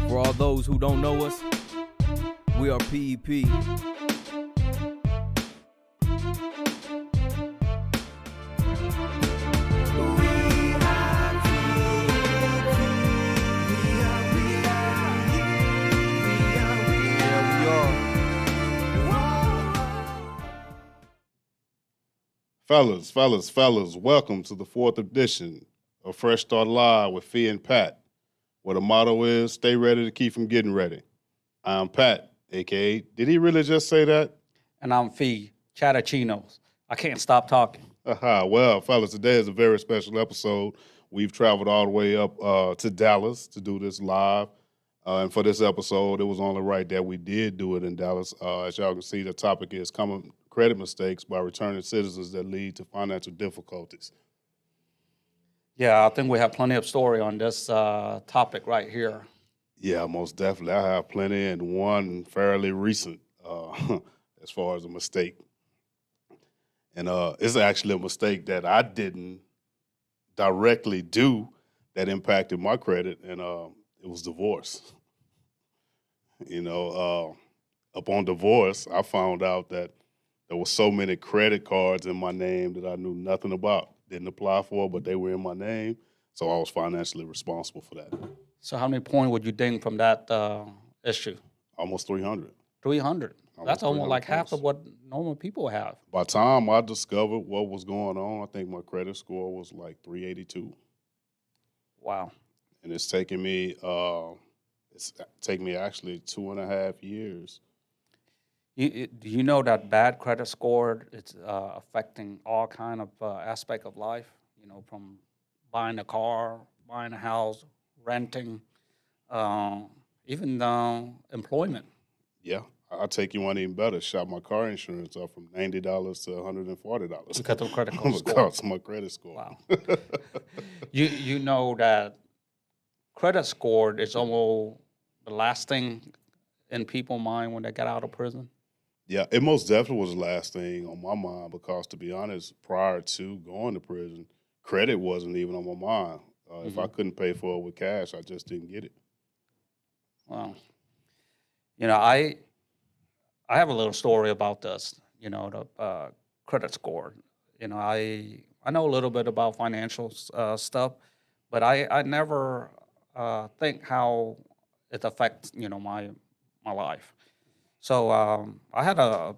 For all those who don't know us, we are PEP. Fellas, welcome to the 4th edition of Fresh Start Live with Fee and Pat, where the motto is, stay ready to keep from getting ready. I'm Pat, a.k.a. Did he really just say that? And I'm Fee, Chatterchinos. I can't stop talking. Well, fellas, today is a very special episode. We've traveled all the way up to Dallas to do this live. And for this episode, it was only right that we did do it in Dallas. As y'all can see, the topic is common credit mistakes by returning citizens that lead to financial difficulties. Yeah, I think we have plenty of story on this topic right here. Yeah, most definitely. I have plenty, and one fairly recent as far as a mistake. And it's actually a mistake that I didn't directly do that impacted my credit, and it was divorce. Upon divorce, I found out that there were so many credit cards in my name that I knew nothing about. Didn't apply for, but they were in my name, so I was financially responsible for that. So how many points would you ding from that issue? Almost 300. 300. That's almost like half points. of what normal people have. By the time I discovered what was going on, I think my credit score was like 382. Wow. And it's taken me actually 2.5 years. Do you know that bad credit score is affecting all kind of aspect of life? You know, from buying a car, buying a house, renting, even employment. Yeah, I'll take you one even better. Shot my car insurance up from $90 to $140. Because of credit score. Because of my credit score. Wow. You know that credit score is almost the last thing in people's mind when they get out of prison? Yeah, it most definitely was the last thing on my mind because, to be honest, prior to going to prison, credit wasn't even on my mind. If I couldn't pay for it with cash, I just didn't get it. Wow. You know, I have a little story about this, the credit score. You know, I know a little bit about financial stuff, but I never think how it affects, my life. So I had a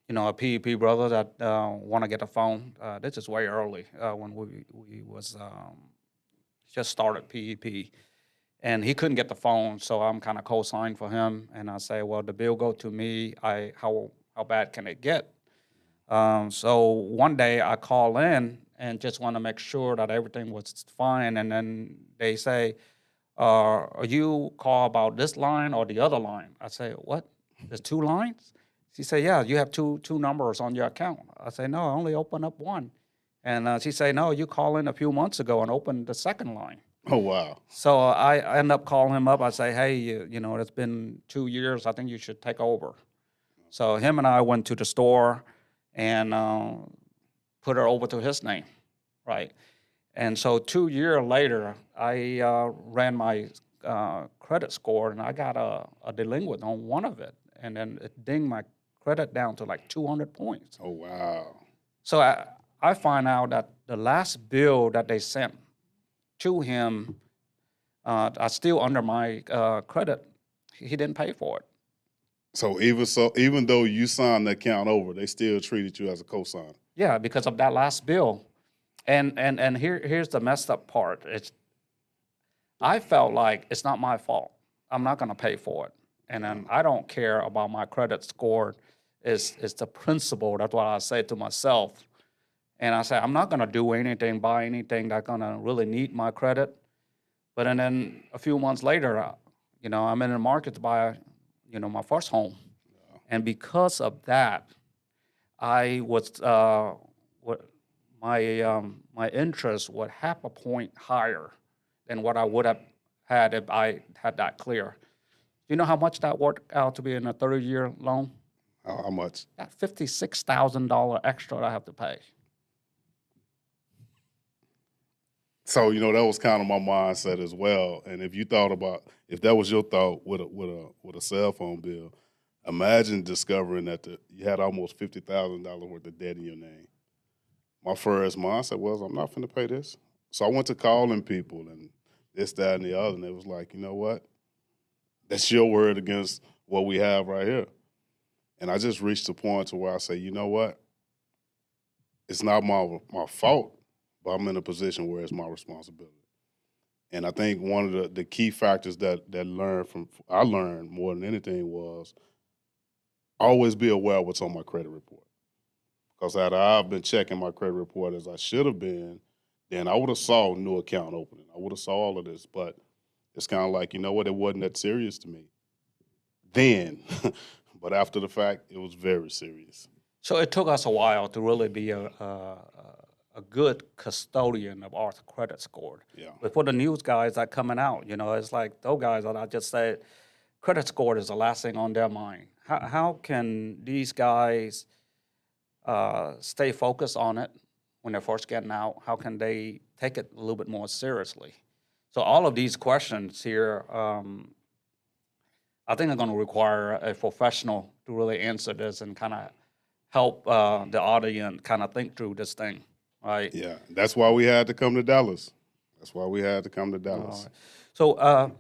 PEP brother that want to get a phone. This is way early when we was just started PEP. And he couldn't get the phone, so I'm kind of co-signed for him. And I say, well, the bill go to me. How bad can it get? So one day I call in and just want to make sure that everything was fine. And then they say, are you call about this line or the other line? I say, what? There's 2 lines? She said, yeah, you have two numbers on your account. I say, no, I only opened up one. And she said, no, you called in a few months ago and opened the second line. Oh, wow. So I end up calling him up. I say, hey, it's been 2 years. I think you should take over. So him and I went to the store and put her over to his name, right? And so 2 years later, I ran my credit score, and I got a delinquent on one of it. And then it dinged my credit down to like 200 points. Oh, wow. So I find out that the last bill that they sent to him, I still under my credit. He didn't pay for it. So even though you signed the account over, they still treated you as a co-signer. Yeah, because of that last bill. And here's the messed up part. I felt like it's not my fault. I'm not going to pay for it. And then I don't care about my credit score. It's the principle. That's what I say to myself. And I say, I'm not going to do anything, buy anything that's going to really need my credit. But and then a few months later, I'm in the market to buy, my first home. Yeah. And because of that, I was, my interest was half a point higher than what I would have had if I had that clear. Do you know how much that worked out to be in a 30-year loan? How much? That $56,000 extra that I have to pay. So that was kind of my mindset as well. And if you thought about if that was your thought with a cell phone bill, imagine discovering that you had almost $50,000 worth of debt in your name. My first mindset was, I'm not finna pay this. So I went to calling people and this, that, and the other, and it was like, you know what? That's your word against what we have right here. And I just reached a point to where I say, you know what? It's not my fault, but I'm in a position where it's my responsibility. And I think one of the key factors that I learned more than anything was always be aware of what's on my credit report. Because had I've been checking my credit report as I should have been, then I would have saw new account opening. I would have saw all of this, but it's kind of like, you know what, it wasn't that serious to me then. But after the fact, it was very serious. So it took us a while to really be a good custodian of our credit score. Yeah. But for the news guys that coming out, it's like those guys that I just said, credit score is the last thing on their mind. How can these guys stay focused on it when they're first getting out? How can they take it a little bit more seriously? So all of these questions here, I think are going to require a professional to really answer this and kind of help the audience kind of think through this thing, right? Yeah, that's why we had to come to Dallas. So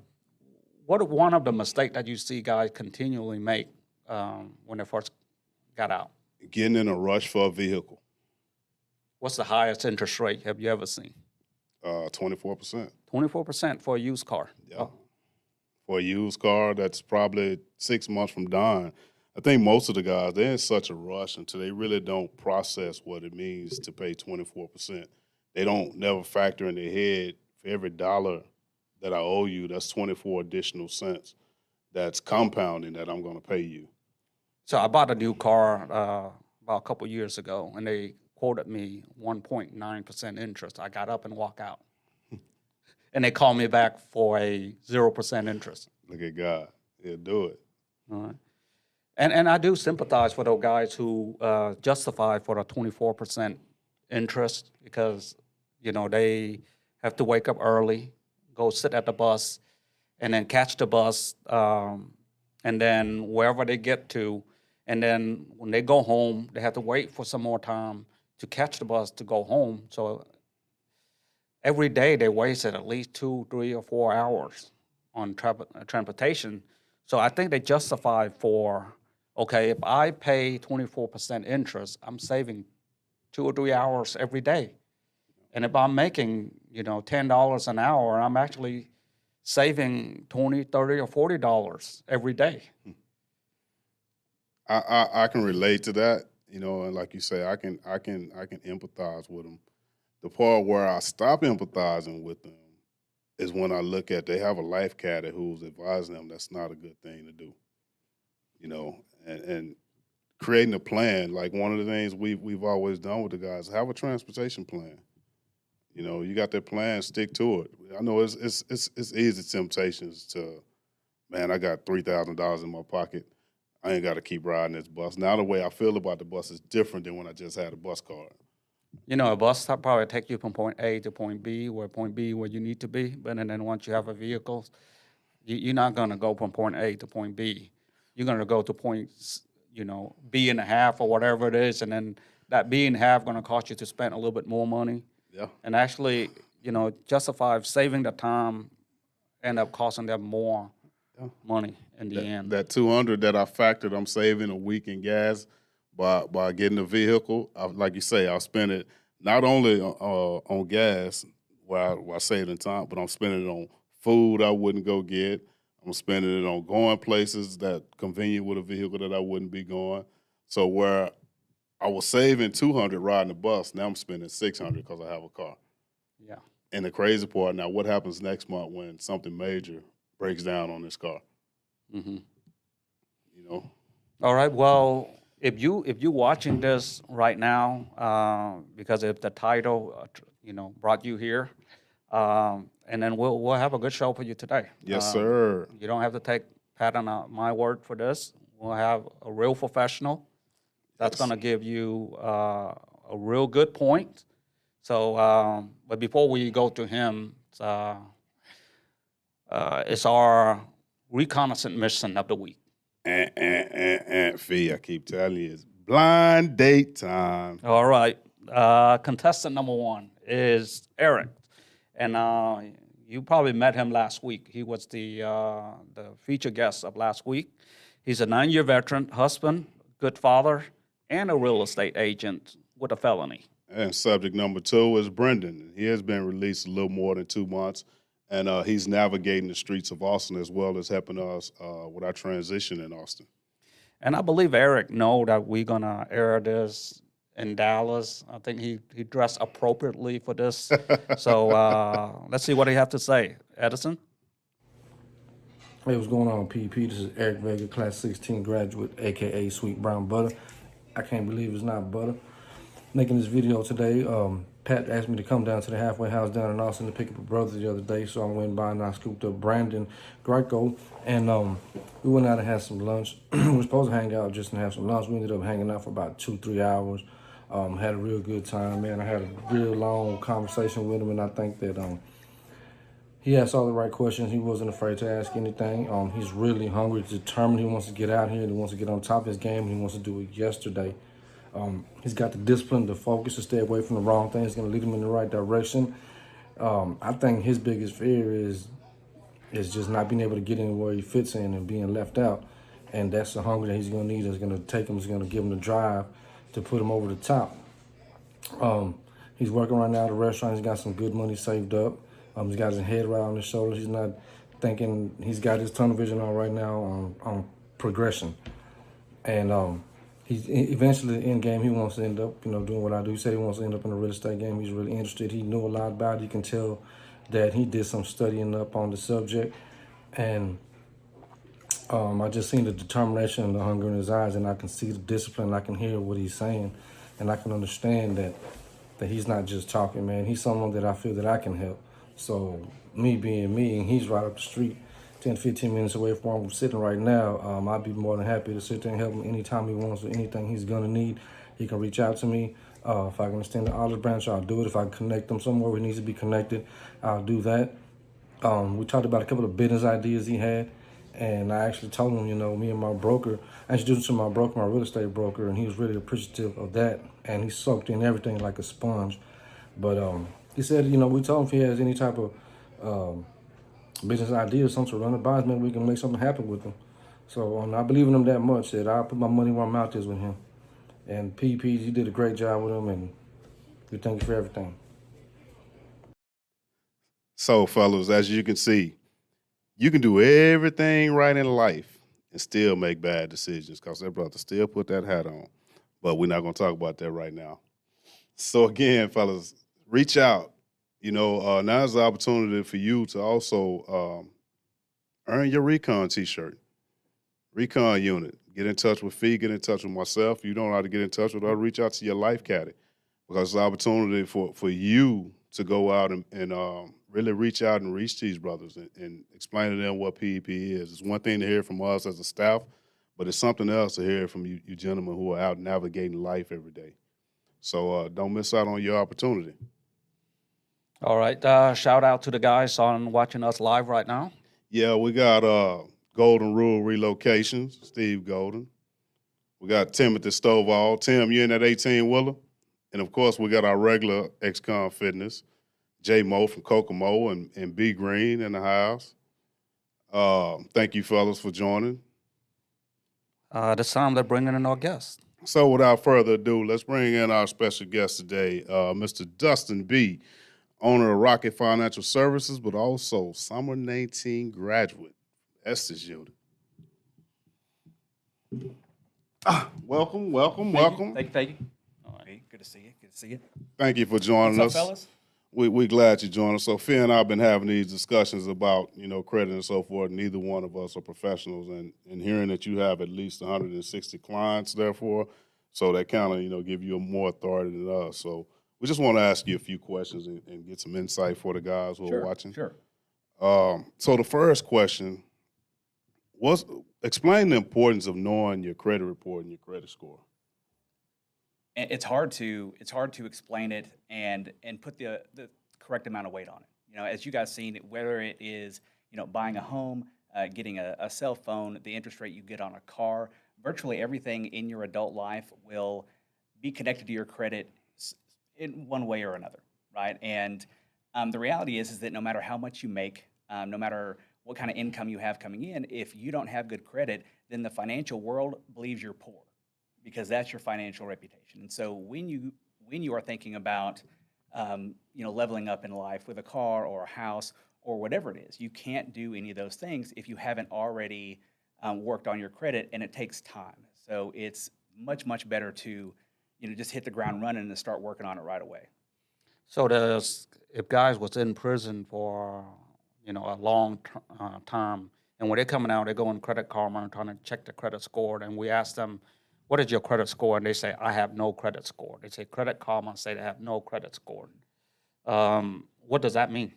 what one of the mistakes that you see guys continually make when they first got out? Getting in a rush for a vehicle. What's the highest interest rate have you ever seen? 24%. 24% for a used car. Yeah. Oh. For a used car that's probably 6 months from dying. I think most of the guys, they're in such a rush until they really don't process what it means to pay 24%. They don't never factor in their head, for every dollar that I owe you, that's 24 additional cents that's compounding that I'm going to pay you. So I bought a new car about a couple years ago, and they quoted me 1.9% interest. I got up and walked out. And they called me back for a 0% interest. Look at God. He'll do it. All right. And I do sympathize with those guys who justify for the 24% interest because, they have to wake up early, go sit at the bus, and then catch the bus, and then wherever they get to, and then when they go home, they have to wait for some more time to catch the bus to go home. So every day they wasted at least 2, 3, or 4 hours on transportation. So I think they justify for, okay, if I pay 24% interest, I'm saving 2 or 3 hours every day. And if I'm making, $10 an hour, I'm actually saving $20, $30, or $40 every day. I can relate to that, and like you say, I can empathize with them. The part where I stop empathizing with them is when I look at they have a life caddy who's advising them that's not a good thing to do. And creating a plan, like one of the things we've always done with the guys, have a transportation plan. You got that plan, stick to it. I know it's easy temptations to, man, I got $3,000 in my pocket. I ain't got to keep riding this bus. Now the way I feel about the bus is different than when I just had a bus card. A bus probably take you from point A to point B, where you need to be. But then once you have a vehicle, you're not going to go from point A to point B. You're going to go to point, B and a half or whatever it is, and then that B and a half going to cost you to spend a little bit more money. Yeah. And actually, justify saving the time, end up costing them more money in the end. That $200 that I factored, I'm saving a week in gas by getting a vehicle. Like you say, I'll spend it not only on gas where I save in time, but I'm spending it on food I wouldn't go get. I'm spending it on going places that convenient with a vehicle that I wouldn't be going. So where I was saving $200 riding the bus, now I'm spending $600 because I have a car. Yeah. And the crazy part now, what happens next month when something major breaks down on this car? Mm-hmm. All right. Well, if you watching this right now, because if the title, brought you here, and then we'll have a good show for you today. Yes, sir. You don't have to take Pat on my word for this. We'll have a real professional that's going to give you a real good point. So, but before we go to him, it's our reconnaissance mission of the week. Fee, I keep telling you, it's blind date time. All right. Contestant number 1 is Eric. And you probably met him last week. He was the featured guest of last week. He's a 9-year veteran, husband, good father, and a real estate agent with a felony. And subject number 2 is Brendan. He has been released a little more than 2 months, and he's navigating the streets of Austin as well as helping us with our transition in Austin. And I believe Eric know that we're going to air this in Dallas. I think he dressed appropriately for this. So let's see what he have to say. Edison? Hey, what's going on, PP? This is Eric Vega, Class 16 graduate, a.k.a. Sweet Brown Butter. I can't believe it's not butter. Making this video today, Pat asked me to come down to the halfway house down in Austin to pick up a brother the other day, so I went by and I scooped up Brandon Greco, and we went out and had some lunch. We were supposed to hang out just and have some lunch. We ended up hanging out for about 2-3 hours. Had a real good time, man. I had a real long conversation with him, and I think that he asked all the right questions. He wasn't afraid to ask anything. He's really hungry, determined. He wants to get out here. He wants to get on top of his game. And he wants to do it yesterday. He's got the discipline, the focus to stay away from the wrong thing. It's going to lead him in the right direction. I think his biggest fear is just not being able to get in where he fits in and being left out. And that's the hunger that he's going to need. It's going to take him. It's going to give him the drive to put him over the top. He's working right now at a restaurant. He's got some good money saved up. He's got his head right on his shoulders. He's not thinking. He's got his tunnel vision on right now on progression. And he's eventually in game. He wants to end up, doing what I do. He said he wants to end up in the real estate game. He's really interested. He knew a lot about it. You can tell that he did some studying up on the subject. And I just seen the determination and the hunger in his eyes, and I can see the discipline. I can hear what he's saying, and I can understand that he's not just talking, man. He's someone that I feel that I can help. So me being me, and he's right up the street, 10, 15 minutes away from where I'm sitting right now, I'd be more than happy to sit there and help him anytime he wants or anything he's going to need. He can reach out to me. If I can extend the olive branch, I'll do it. If I can connect him somewhere where he needs to be connected, I'll do that. We talked about a couple of business ideas he had, and I actually told him, me and my broker, I introduced him to my broker, my real estate broker, and he was really appreciative of that, and he soaked in everything like a sponge. But he said, we told him if he has any type of business idea or something to run it by us, man, we can make something happen with him. So I believe in him that much that I'll put my money where my mouth is with him. And PP, you did a great job with him, and we thank you for everything. So, fellas, as you can see, you can do everything right in life and still make bad decisions because that brother still put that hat on. But we're not going to talk about that right now. So, again, fellas, reach out. Now's the opportunity for you to also earn your Reconn t-shirt. Reconn Unit. Get in touch with Fee, get in touch with myself. If you don't know how to get in touch with us, reach out to your life caddy. Because it's an opportunity for you to go out and really reach out and reach these brothers and explain to them what PEP is. It's one thing to hear from us as a staff, but it's something else to hear from you gentlemen who are out navigating life every day. So don't miss out on your opportunity. All right. Shout out to the guys on watching us live right now. Yeah, we got Golden Rule Relocations, Steve Golden. We got Timothy Stovall. Tim, you in that 18-wheeler? And, of course, we got our regular ex-con fitness, J. Mo from Kokomo and B. Green in the house. Thank you, fellas, for joining. This time they're bringing in our guest. So without further ado, let's bring in our special guest today, Mr. Dustin B., owner of Rocket Financial Services, but also Summer 19 graduate, Estes Unit. Welcome. Thank you. All right, good to see you. Good to see you. Thank you for joining What's us. up, fellas? We're glad you joined us. So Phil and I have been having these discussions about, credit and so forth. Neither one of us are professionals, and hearing that you have at least 160 clients, therefore, so that kind of, give you more authority than us. So we just want to ask you a few questions and get some insight for the guys who are watching. Sure. So the first question was, explain the importance of knowing your credit report and your credit score. and it's hard to explain it and put the correct amount of weight on it. You know, as you guys seen, whether it is, you know, buying a home, getting a cell phone, the interest rate you get on a car, virtually everything in your adult life will be connected to your credit in one way or another, right? And the reality is that no matter how much you make, no matter what kind of income you have coming in, if you don't have good credit, then the financial world believes you're poor because that's your financial reputation. And so when you are thinking about you know, leveling up in life with a car or a house or whatever it is, you can't do any of those things if you haven't already worked on your credit, and it takes time. So it's much better to, you know, just hit the ground running and start working on it right away. So if guys was in prison for, you know, a long term, and when they're coming out, they go on Credit Karma and trying to check the credit score, and we ask them, what is your credit score? And they say, I have no credit score. They say Credit Karma say they have no credit score. What does that mean?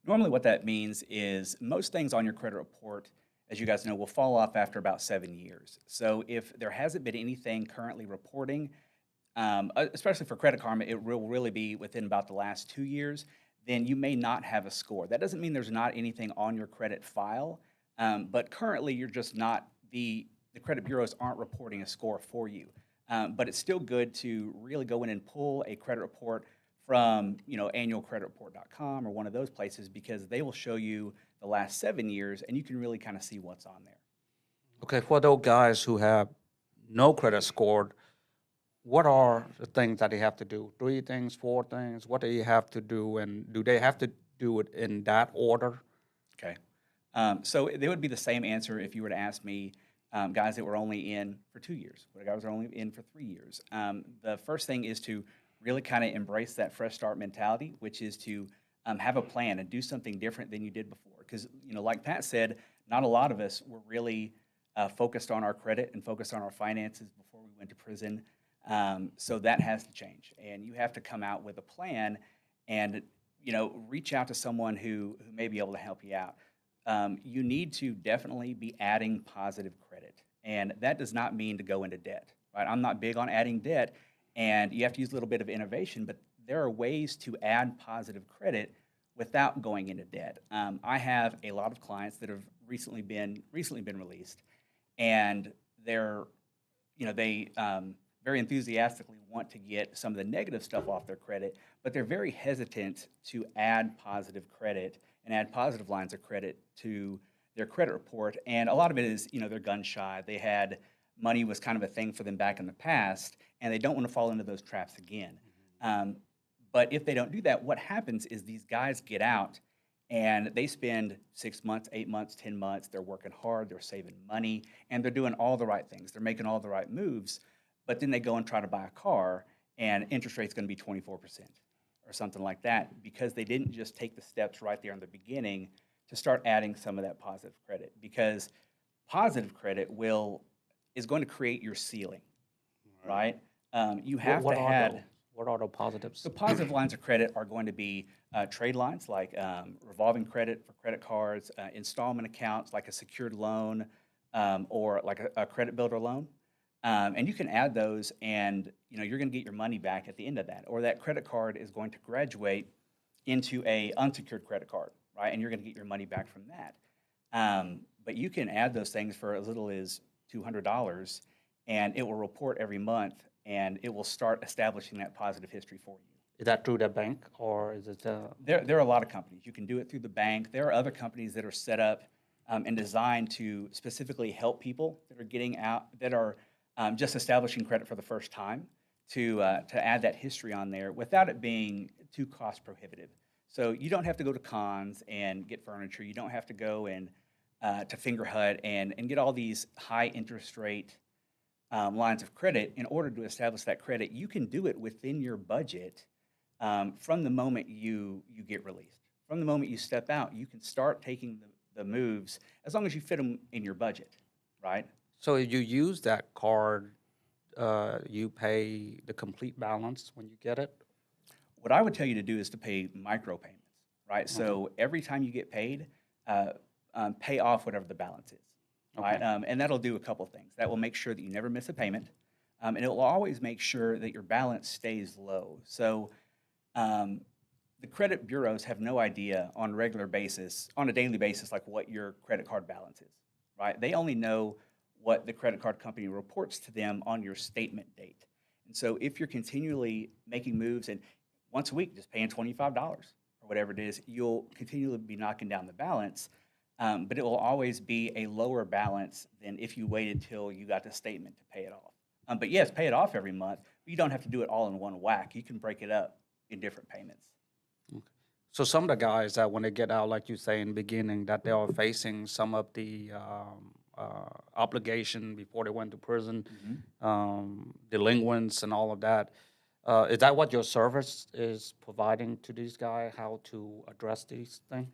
Normally what that means is most things on your credit report, as you guys know, will fall off after about 7 years. So if there hasn't been anything currently reporting, especially for Credit Karma, it will really be within about the last 2 years, then you may not have a score. That doesn't mean there's not anything on your credit file, but currently you're just not, the credit bureaus aren't reporting a score for you. But it's still good to really go in and pull a credit report from, you know, annualcreditreport.com or one of those places, because they will show you the last 7 years and you can really kind of see what's on there. Okay, for those guys who have no credit score, what are the things that they have to do? 3 things, 4 things? What do you have to do, and do they have to do it in that order? Okay. So they would be the same answer if you were to ask me, guys that were only in for 2 years, what guys are only in for 3 years. The first thing is to really kind of embrace that fresh start mentality, which is to have a plan and do something different than you did before. Because, you know, like Pat said, not a lot of us were really focused on our credit and focused on our finances before we went to prison. So that has to change, and you have to come out with a plan and, you know, reach out to someone who may be able to help you out. You need to definitely be adding positive credit, and that does not mean to go into debt, right? I'm not big on adding debt, and you have to use a little bit of innovation, but there are ways to add positive credit without going into debt. I have a lot of clients that have recently been released, and they're, you know, they very enthusiastically want to get some of the negative stuff off their credit, but they're very hesitant to add positive credit and add positive lines of credit to their credit report. And a lot of it is, you know, they're gun shy. They had, money was kind of a thing for them back in the past, and they don't want to fall into those traps again. But if they don't do that, what happens is these guys get out and they spend 6 months, 8 months, 10 months, they're working hard, they're saving money, and they're doing all the right things. They're making all the right moves, but then they go and try to buy a car, and interest rate's gonna be 24% or something like that, because they didn't just take the steps right there in the beginning to start adding some of that positive credit. Because positive credit is going to create your ceiling, right? You have to have. What are the positives? So positive lines of credit are going to be trade lines, like revolving credit for credit cards, installment accounts like a secured loan, or like a credit builder loan. And you can add those, and you know, you're going to get your money back at the end of that. Or that credit card is going to graduate into a unsecured credit card, right? And you're going to get your money back from that. But you can add those things for as little as $200, and it will report every month, and it will start establishing that positive history for you. Is that through the bank, or is it? There are a lot of companies. You can do it through the bank. There are other companies that are set up and designed to specifically help people that are getting out, that are just establishing credit for the first time, to add that history on there without it being too cost prohibitive. So you don't have to go to cons and get furniture. You don't have to go and to Fingerhut and get all these high interest rate lines of credit in order to establish that credit. You can do it within your budget from the moment you get released. From the moment you step out, you can start taking the moves as long as you fit them in your budget, right? So if you use that card, you pay the complete balance when you get it? What I would tell you to do is to pay micropayments, right? So every time you get paid, pay off whatever the balance is, right? Okay. And that'll do a couple things. That will make sure that you never miss a payment. and it will always make sure that your balance stays low. So the credit bureaus have no idea on a regular basis, on a daily basis, like what your credit card balance is, right? They only know what the credit card company reports to them on your statement date. And so if you're continually making moves and once a week just paying $25 or whatever it is, you'll continually be knocking down the balance, but it will always be a lower balance than if you waited till you got the statement to pay it off. But yes, pay it off every month, but you don't have to do it all in one whack. You can break it up in different payments. So some of the guys that when they get out, like you say in the beginning, that they are facing some of the obligation before they went to prison, delinquents and all of that. Is that what your service is providing to these guys, how to address these things?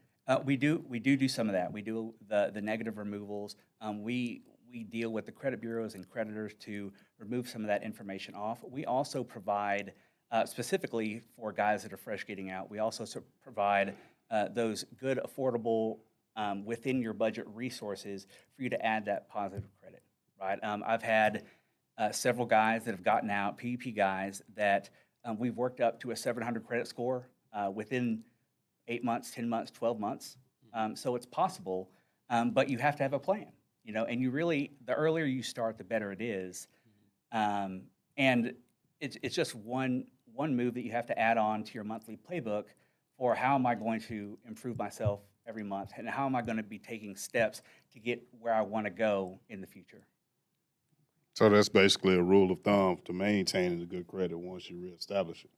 We do some of that. We do the negative removals. We deal with the credit bureaus and creditors to remove some of that information off. We also provide, specifically for guys that are fresh getting out, we also provide those good, affordable, within your budget resources for you to add that positive credit, right? I've had several guys that have gotten out, PEP guys, that we've worked up to a 700 credit score within 8 months, 10 months, 12 months. So it's possible, but you have to have a plan, you know, and you really, the earlier you start, the better it is. And it's just one move that you have to add on to your monthly playbook for how am I going to improve myself every month and how am I going to be taking steps to get where I want to go in the future. So that's basically a rule of thumb to maintaining a good credit once you reestablish it.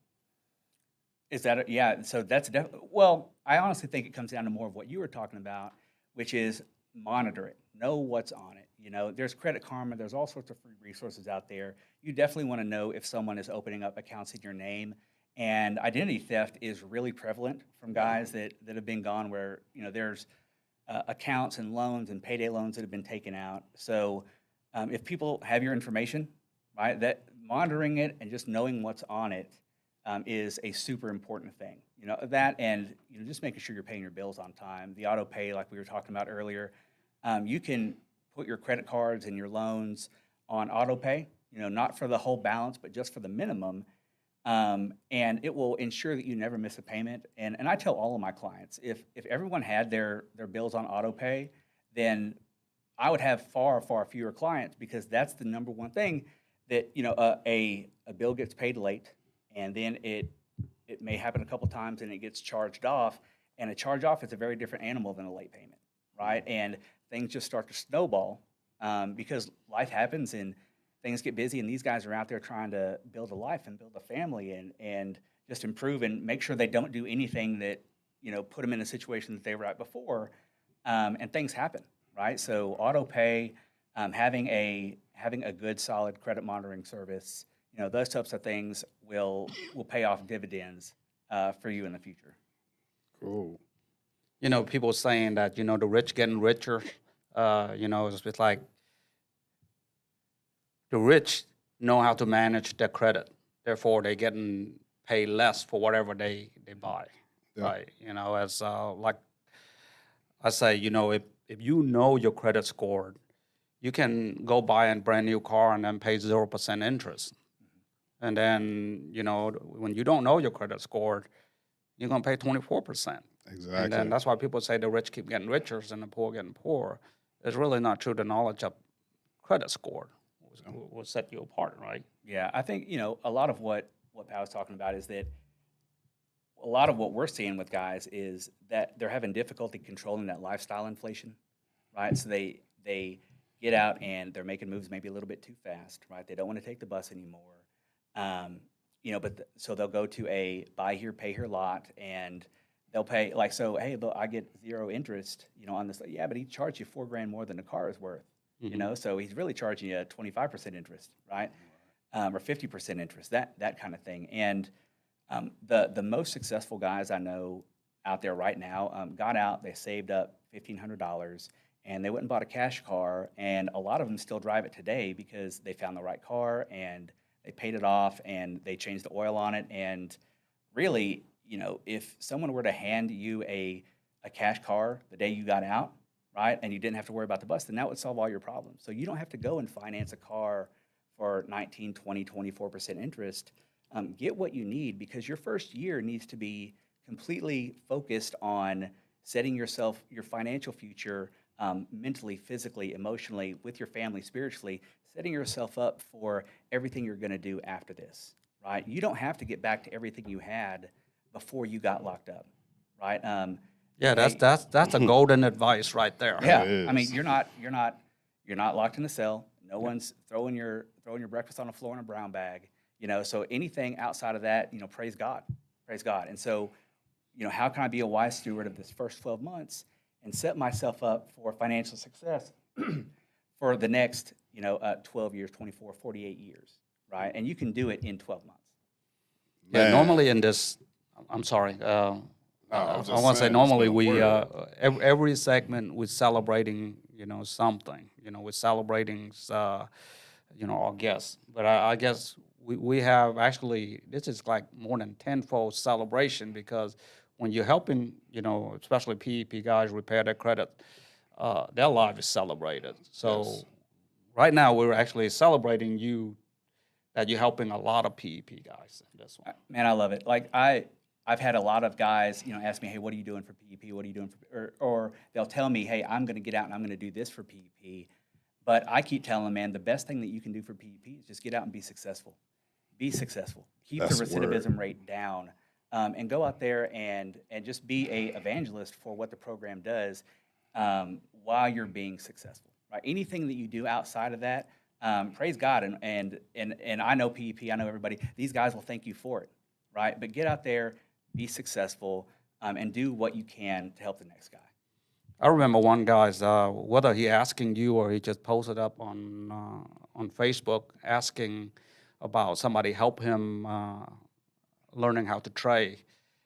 Is that, yeah, so that's definitely, well, I honestly think it comes down to more of what you were talking about, which is monitor it, know what's on it. You know, there's Credit Karma, there's all sorts of free resources out there. You definitely want to know if someone is opening up accounts in your name. And identity theft is really prevalent from guys that have been gone where, you know, there's accounts and loans and payday loans that have been taken out. So if people have your information, right, that monitoring it and just knowing what's on it is a super important thing. You know, that and, you know, just making sure you're paying your bills on time. The auto pay, like we were talking about earlier, you can put your credit cards and your loans on auto pay, you know, not for the whole balance, but just for the minimum. And it will ensure that you never miss a payment. And I tell all of my clients, if everyone had their bills on auto pay, then I would have far, far fewer clients because that's the number one thing that, you know, a bill gets paid late and then it may happen a couple times and it gets charged off. And a charge off is a very different animal than a late payment, right? And things just start to snowball because life happens and things get busy and these guys are out there trying to build a life and build a family and just improve and make sure they don't do anything that, you know, put them in a situation that they were at before, and things happen, right? So auto pay, having a good solid credit monitoring service, you know, those types of things will pay off dividends for you in the future. Cool. You know, people saying that, you know, the rich getting richer, you know, it's like the rich know how to manage their credit. Therefore, they're getting paid less for whatever they buy, Yeah. right? You know, as like I say, you know, if you know your credit score, you can go buy a brand new car and then pay 0% interest. And then, you know, when you don't know your credit score, you're going to pay 24%. Exactly. And then that's why people say the rich keep getting richer and the poor getting poorer. It's really not true. The knowledge of credit score will set you apart, right? Yeah, I think, you know, a lot of what Pat was talking about is that a lot of what we're seeing with guys is that they're having difficulty controlling that lifestyle inflation, right? So they get out and they're making moves maybe a little bit too fast, right? They don't want to take the bus anymore. You know, but so they'll go to a buy here, pay here lot, and they'll pay like, so, hey, I get 0 interest, you know, on this. Yeah, but he charged you $4,000 more than the car is worth, you know, so he's really charging you 25% interest, right? Or 50% interest, that kind of thing. And the most successful guys I know out there right now got out, they saved up $1,500, and they went and bought a cash car, and a lot of them still drive it today because they found the right car and they paid it off and they changed the oil on it. And really, you know, if someone were to hand you a cash car the day you got out, right, and you didn't have to worry about the bus, then that would solve all your problems. So you don't have to go and finance a car for 19, 20, 24% interest, get what you need, because your first year needs to be completely focused on setting yourself, your financial future, mentally, physically, emotionally, with your family, spiritually, setting yourself up for everything you're going to do after this, right? You don't have to get back to everything you had before you got locked up, right? Yeah, that's a golden advice right there. Yeah, it I mean, is. you're not locked in a cell. No one's throwing your breakfast on the floor in a brown bag. So anything outside of that, praise God, praise God. And so, how can I be a wise steward of this first 12 months and set myself up for financial success for the next, 12 years, 24, 48 years, right? And you can do it in 12 months. Yeah, Man. normally in this, I'm sorry. I I was just want to say saying, normally it's been a we word. every segment we're celebrating something. We're celebrating our guests. But I guess we have actually, this is like more than tenfold celebration, because when you're helping especially PEP guys repair their credit, their life is celebrated. So Yes. right now we're actually celebrating you, that you're helping a lot of PEP guys in this one. Man, I love it. Like I've had a lot of guys, ask me, hey, what are you doing for PEP? What are you doing for, or they'll tell me, hey, I'm going to get out and I'm going to do this for PEP. But I keep telling them, man, the best thing that you can do for PEP is just get out and be successful. Be successful. Keep That's the the word. recidivism rate down, and go out there and just be a evangelist for what the program does, while you're being successful. Right? Anything that you do outside of that, praise God, and I know PEP, I know everybody. These guys will thank you for it, right? But get out there, be successful, and do what you can to help the next guy. I remember one guy's, whether he asking you or he just posted up on Facebook asking about somebody help him learning how to trade,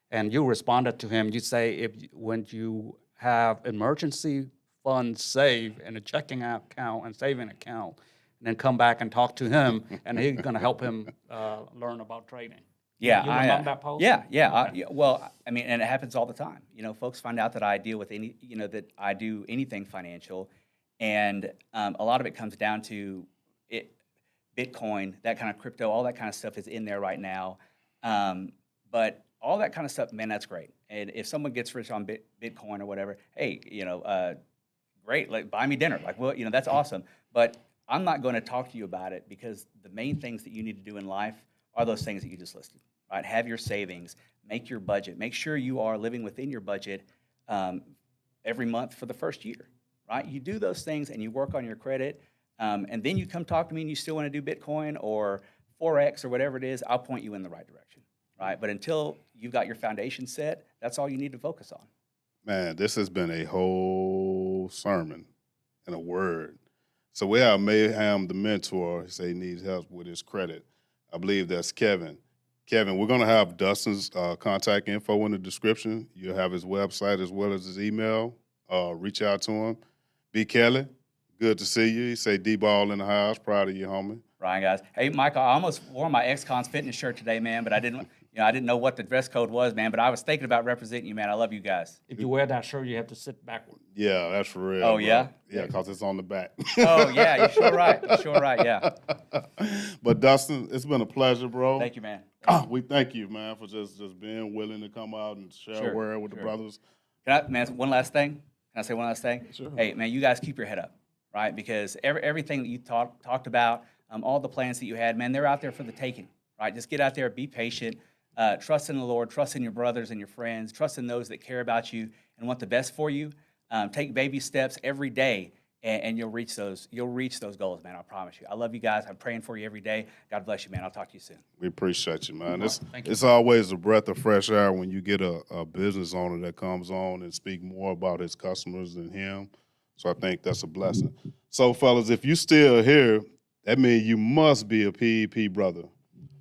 and you responded to him. You say when you have emergency funds saved in a checking account and saving account, and then come back and talk to him, and he's going to help him learn about trading. Yeah, You remember that post? Yeah. Okay. Well, I mean, and it happens all the time. Folks find out that I deal with that I do anything financial, and a lot of it comes down to it. Bitcoin, that kind of crypto, all that kind of stuff is in there right now. But all that kind of stuff, man, that's great. And if someone gets rich on Bitcoin or whatever, hey, great, like buy me dinner. Like, well, that's awesome. But I'm not going to talk to you about it, because the main things that you need to do in life are those things that you just listed, right? Have your savings, make your budget, make sure you are living within your budget every month for the first year, right? You do those things and you work on your credit, and then you come talk to me and you still want to do Bitcoin or Forex or whatever it is, I'll point you in the right direction, right? But until you've got your foundation set, that's all you need to focus on. Man, this has been a whole sermon in a word. So we have Mayhem, the mentor. He say he needs help with his credit. I believe that's Kevin. Kevin, we're going to have Dustin's contact info in the description. You'll have his website as well as his email. Reach out to him. B. Kelly, good to see you. He say D-Ball in the house. Proud of you, homie. Ryan, guys. Hey, Michael, I almost wore my ex-cons fitness shirt today, man, but I didn't know what the dress code was, man, but I was thinking about representing you, man. I love you guys. If you wear that shirt, you have to sit backward. Yeah, that's for real. Oh, bro. yeah? Yeah, because it's on the back. Oh, yeah, you're sure right. You're sure right, yeah. But Dustin, it's been a pleasure, bro. Thank you, man. We thank you, man, for just being willing to come out and share Sure, a word with the sure. brothers. Man, one last thing? Can I say one last thing? Sure. Hey, man, you guys keep your head up, right? Because everything that you talked about, all the plans that you had, man, they're out there for the taking, right? Just get out there, be patient, trust in the Lord, trust in your brothers and your friends, trust in those that care about you and want the best for you. Take baby steps every day, and you'll reach those goals, man. I promise you. I love you guys. I'm praying for you every day. God bless you, man. I'll talk to you soon. We appreciate you, man. Thank you. It's always a breath of fresh air when you get a business owner that comes on and speak more about his customers than him. So I think that's a blessing. So, fellas, if you still here, that means you must be a PEP brother.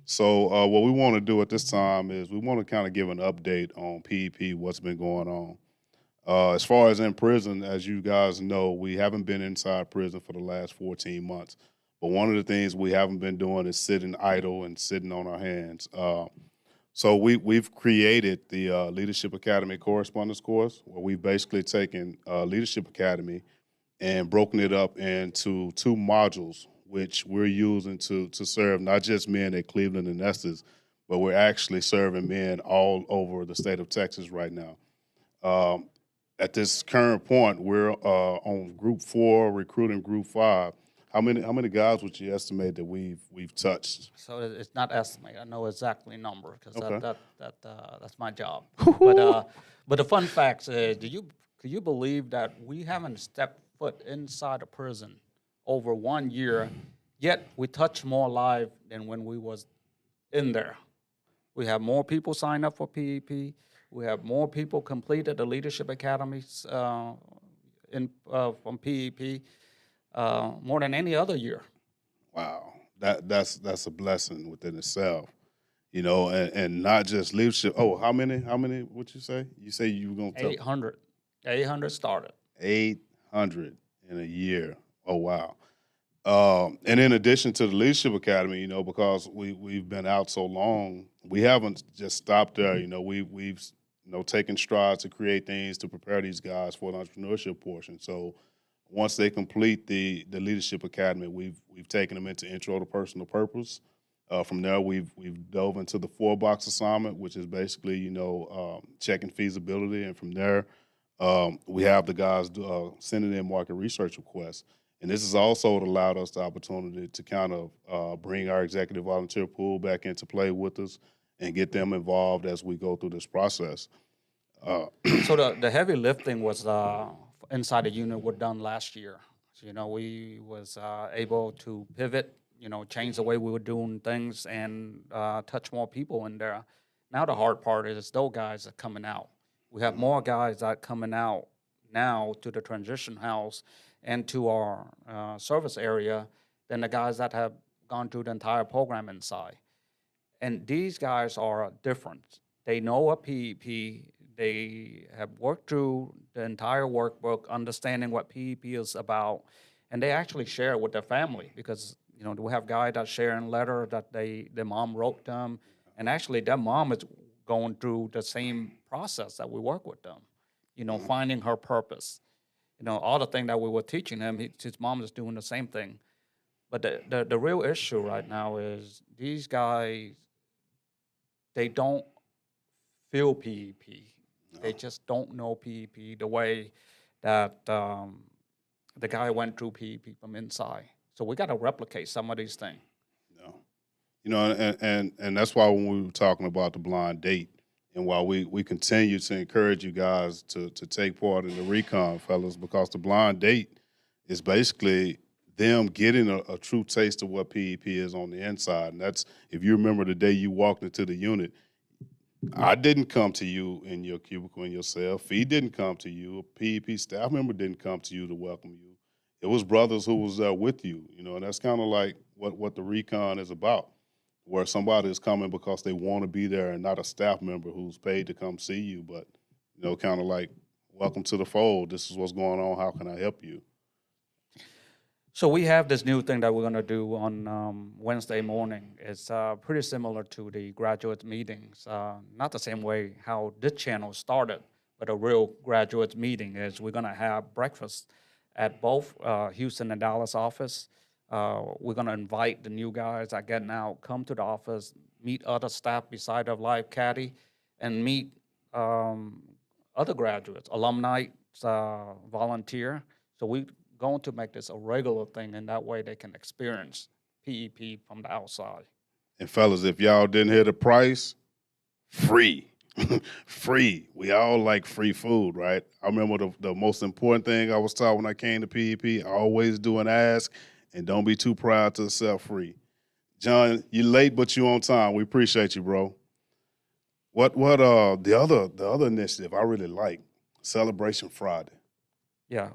So what we want to do at this time is we want to kind of give an update on PEP, what's been going on. As far as in prison, as you guys know, we haven't been inside prison for the last 14 months. But one of the things we haven't been doing is sitting idle and sitting on our hands. So we've created the Leadership Academy Correspondence Course, where we've basically taken Leadership Academy and broken it up into two modules. which we're using to serve not just men at Cleveland and Estes, but we're actually serving men all over the state of Texas right now. At this current point, we're on Group 4, recruiting Group 5. How many guys would you estimate that we've touched? So it's not estimate. I know exactly number because Okay. that's my job. But the fun facts is, could you believe that we haven't stepped foot inside a prison over 1 year, yet we touch more lives than when we was in there. We have more people sign up for PEP. We have more people completed the leadership academies from PEP more than any other year. Wow, that's a blessing within itself, and not just leadership. Oh, how many? Would you say? You say you were gonna tell 800 started. 800 in a year. Oh wow. And in addition to the leadership academy, because we've been out so long, we haven't just stopped there. We've taken strides to create things to prepare these guys for the entrepreneurship portion. So once they complete the leadership academy, we've taken them into intro to personal purpose. From there, we've dove into the 4-box assignment, which is basically checking feasibility, and from there, we have the guys sending in market research requests. And this has also allowed us the opportunity to kind of bring our executive volunteer pool back into play with us and get them involved as we go through this process. So the heavy lifting was inside the unit was done last year. So, we was able to pivot, change the way we were doing things and touch more people in there. Now the hard part is those guys are coming out. We have more guys that are coming out now to the transition house and to our service area than the guys that have gone through the entire program inside. And these guys are different. They know a PEP. They have worked through the entire workbook, understanding what PEP is about, and they actually share it with their family because, we have guys that share in letter that their mom wrote them, and actually their mom is going through the same process that we work with them, finding her purpose. All the things that we were teaching him, his mom is doing the same thing. But the real issue right now is these guys, they don't feel PEP. No. They just don't know PEP the way that the guy went through PEP from inside. So we got to replicate some of these things. No. And that's why when we were talking about the blind date, and while we continue to encourage you guys to take part in the Reconn, fellas, because the blind date is basically them getting a true taste of what PEP is on the inside. And that's, if you remember the day you walked into the unit, I didn't come to you in your cubicle in your cell. Fee didn't come to you. A PEP staff member didn't come to you to welcome you. It was brothers who was there with you, and that's kind of like what the Reconn is about, where somebody is coming because they want to be there and not a staff member who's paid to come see you, but, kind of like, welcome to the fold. This is what's going on. How can I help you? So we have this new thing that we're going to do on Wednesday morning. It's pretty similar to the graduate meetings. Not the same way how this channel started, but a real graduate meeting is we're going to have breakfast at both Houston and Dallas office. We're going to invite the new guys that getting out, come to the office, meet other staff beside of Live Caddy, and meet other graduates, alumni, volunteer. So we're going to make this a regular thing, and that way they can experience PEP from the outside. And fellas, if y'all didn't hear the price, free. Free. We all like free food, right? I remember the most important thing I was taught when I came to PEP, always do an ask and don't be too proud to accept free. John, you late, but you on time. We appreciate you, bro. What the other initiative I really like, Celebration Friday. Yeah,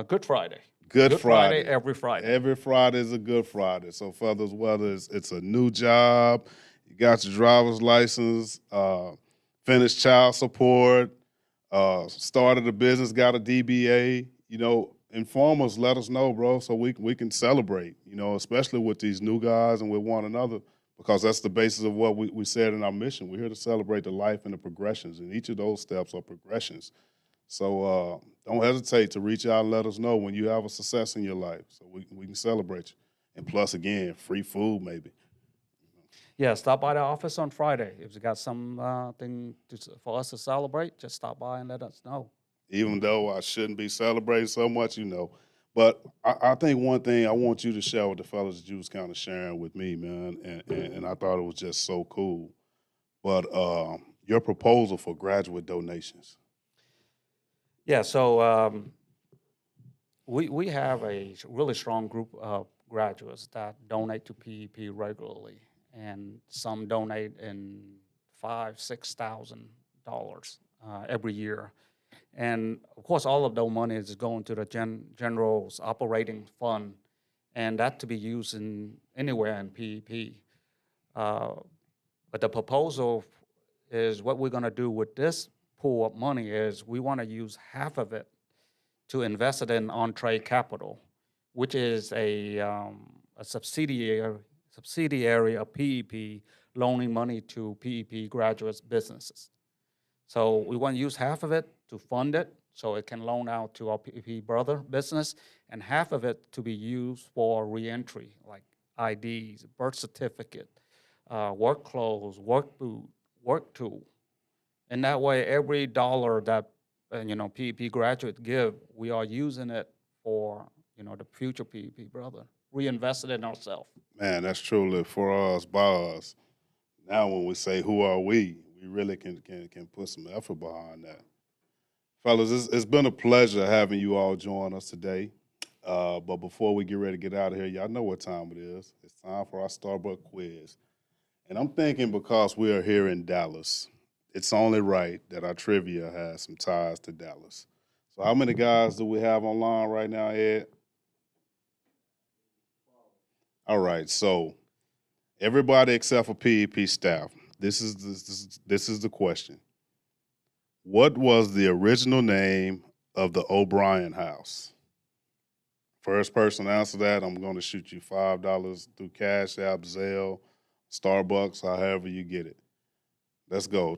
Good Friday. Good Friday. Every Friday. Every Friday is a Good Friday. So fellas, whether it's a new job, you got your driver's license, finished child support, started a business, got a DBA, inform us, let us know, bro, so we can celebrate, especially with these new guys and with one another, because that's the basis of what we said in our mission. We're here to celebrate the life and the progressions, and each of those steps are progressions. So don't hesitate to reach out and let us know when you have a success in your life so we can celebrate you. And plus, again, free food maybe. Yeah, stop by the office on Friday. If you got something for us to celebrate, just stop by and let us know. Even though I shouldn't be celebrating so much, you know. But I think one thing I want you to share with the fellas that you was kind of sharing with me, man, and I thought it was just so cool. But your proposal for graduate donations. Yeah, so we have a really strong group of graduates that donate to PEP regularly, and some donate in $5,000-$6,000 every year. And of course, all of those money is going to the general's operating fund, and that to be used in anywhere in PEP. But the proposal is what we're going to do with this pool of money is we want to use half of it to invest it in Entree Capital, which is a subsidiary of PEP loaning money to PEP graduates' businesses. So we want to use half of it to fund it so it can loan out to our PEP brother business, and half of it to be used for reentry, like IDs, birth certificate, work clothes, work boot, work tool. And that way, every dollar that PEP graduate give, we are using it for the future PEP brother, reinvested in ourselves. Man, that's truly for us, by us. Now, when we say who are we really can put some effort behind that. Fellas, it's been a pleasure having you all join us today. But before we get ready to get out of here, y'all know what time it is. It's time for our Starbucks quiz. And I'm thinking because we are here in Dallas, it's only right that our trivia has some ties to Dallas. So how many guys do we have online right now, Ed? All right, so everybody except for PEP staff. This is the question. What was the original name of the O'Brien House? First person to answer that, I'm going to shoot you $5 through Cash App, Zelle, Starbucks, however you get it. Let's go.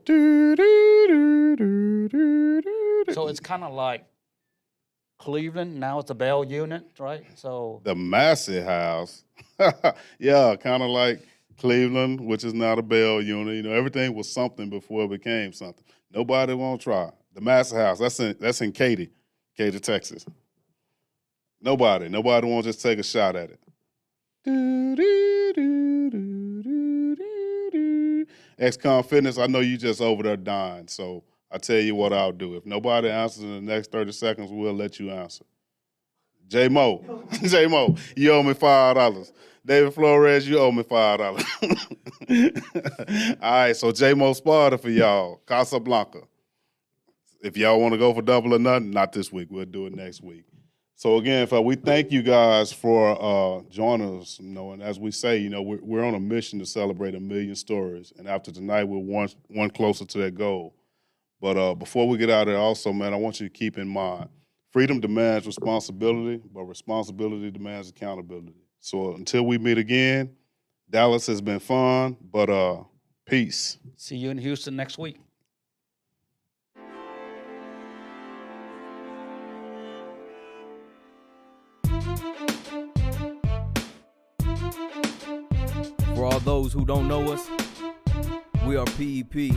So it's kind of like Cleveland. Now it's a Bell Unit, right? So the Massey House, yeah, kind of like Cleveland, which is now the Bell Unit. Everything was something before it became something. Nobody won't try. The Massey House, that's in Katy, Texas. Nobody won't just take a shot at it. XCOM Fitness, I know you just over there dying, so I tell you what I'll do. If nobody answers in the next 30 seconds, we'll let you answer. J-Mo, you owe me $5. David Flores, you owe me $5. All right, so J-Mo Sparta for y'all, Casablanca. If y'all want to go for double or nothing, not this week. We'll do it next week. So again, we thank you guys for joining us. And as we say, we're on a mission to celebrate 1 million stories. And after tonight, we're one closer to that goal. But before we get out of there, also, man, I want you to keep in mind, freedom demands responsibility, but responsibility demands accountability. So until we meet again, Dallas has been fun, but peace. See you in Houston next week. For all those who don't know us, we are PEP.